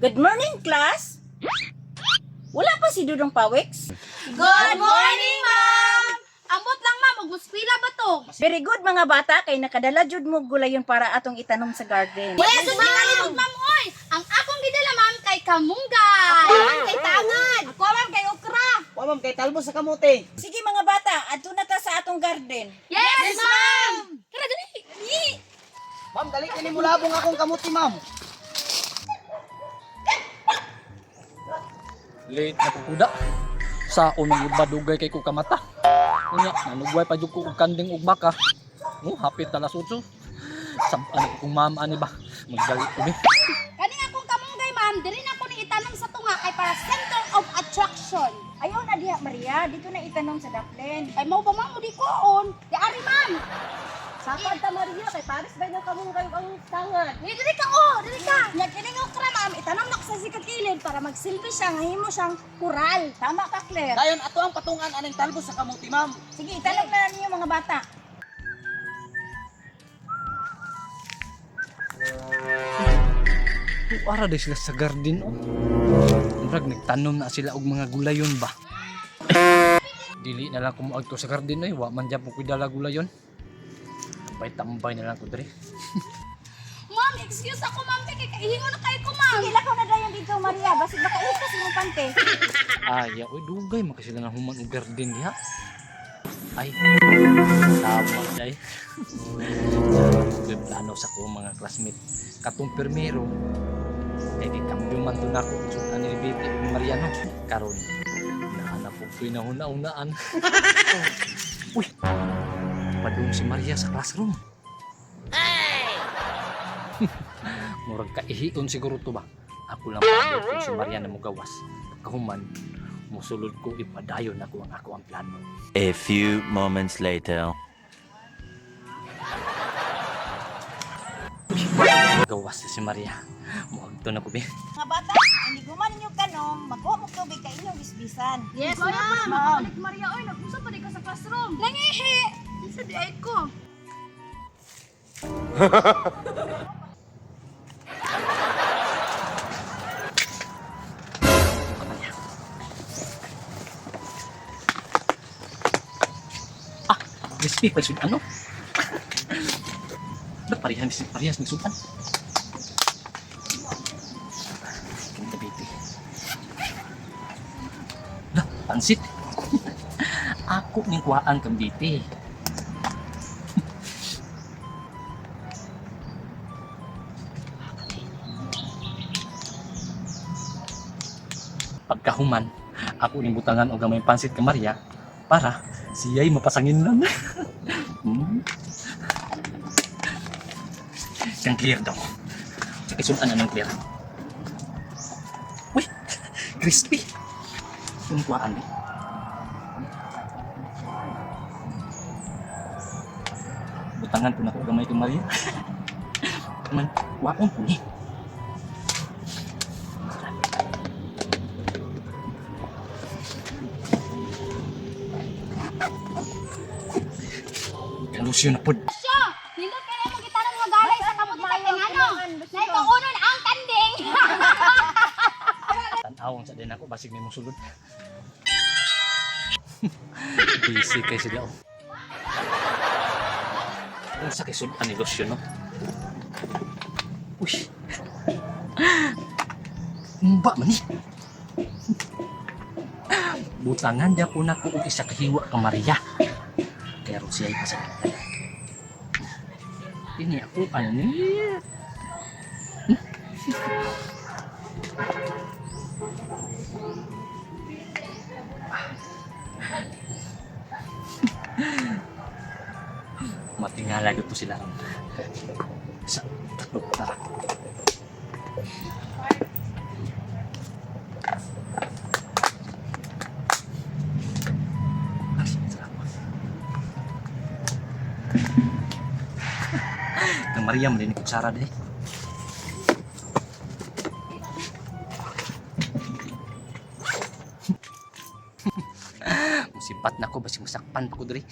Good morning, class! Wala pa si Dudong Pawex? Good morning, ma'am! Ambot lang, ma'am. Mag-muspila ba to? Very good, mga bata, kay nakadala jud mo gulayon para atong itanom sa garden. Yes, ma'am! Ma'am, oy! Ang akong gidala, ma'am, kay kamunggay. Ako, kay tangad. Ako, ma'am, kay okra. Wa ma'am kay talbos sa kamote. Sige mga bata, adto na ta sa atong garden. Yes, ma'am! Tara, dali! Dali! Ma'am, dali kini mo labong akong kamote, ma'am. Late na kukuda. Sa unang iba dugay kay ko kamata. Unya, nanugway pa jud ko og kanding ug baka. Hapit na alas 8. Ano kung ma'am ani ba? Magdalit ko ni. Kani akong kamunggay, ma'am, dili na ko ni itanong sa tunga kay para center of attraction. Ayaw na diha, Maria, dito na itanom sa daplin. Ay, mo ba, ma'am, mo di koon? Di ari, ma'am! Sapad ta, Maria, kay Paris ba yung kamunggay ang tangan? Dili ka, oh! Dili ka! Nya, kining okra, ma'am, itanong na ko sa sikat kilid para magsilbi siya, ngahimo siyang kural. Tama ka, Claire. Dayon ato ang patungan aning talbos sa kamote, ma'am. Sige, itanong na ninyo mga bata. Ara di sila sa garden oh. Murag nagtanom na sila og mga gulayon ba. Dili na lang ko moadto sa garden oy, wa man jud ko dala gulayon. Tambay na lang ko diri. Ma'am, excuse ako, ma'am, kay kaihingo na kayo ko, ma'am. Sige, lakaw na dayon dito, Maria, basig makaikas imong pante. Ay, oy dugay man kasi sila na human og garden diha. Ay, tama day. May plano sa ko mga classmate. Katong permero, kay gikambyo man to nako sud ani ni Bibi ni Mariano. Karon, nahanap ko pinahuna-unaan. Uy, padung si Maria sa classroom. Murag kaihion siguro to ba? Ako lang pa kung si Maria na mo gawas. Kahuman, musulod ko ipadayon ako ang plano. A few moments later. Gawas si Maria. Muagto na ko bi. Mga bata, hindi guman ninyo kanom, magkuha mo tubig kay inyong bisbisan. Yes, ma'am. Makabalik, Maria, oy, nag-usap pa di ka sa classroom. Nangihi! Sa diay ko. Crispy pa sud ano? Ba't parehas ni Sultan? Kinta baby. Lah, pansit. Ako ning kuhaan kang biti. Pagkahuman, ako ning butangan og gamay pansit ka Maria para siya'y mapasangin lang. Yang clear daw. Sa kisunan na ng clear. Uy! Crispy! Yung kuhaan eh. Butangan ko na ko gamay kay Maria. Man, kuhaan po eh. Kalusyo na po. Siya! Nindot ka na magitanong mga galay sa kamuti kay ano? Na ito unon ang kanding! Tanawang sa din ako, basig may musulod. Busy kay sila oh. Kung sa kisudan ni Lucio no? Uy! Mba man eh. Butangan niya po na ko og isa kahiwa ka Maria. Kaya ro siya ay pasagatan. Ini ako ano ni? Matingala dito sila. Sa tatlo tara. Kang Maria mo din ni kutsara deh. Musibat na ko basi musakpan pa ko diri.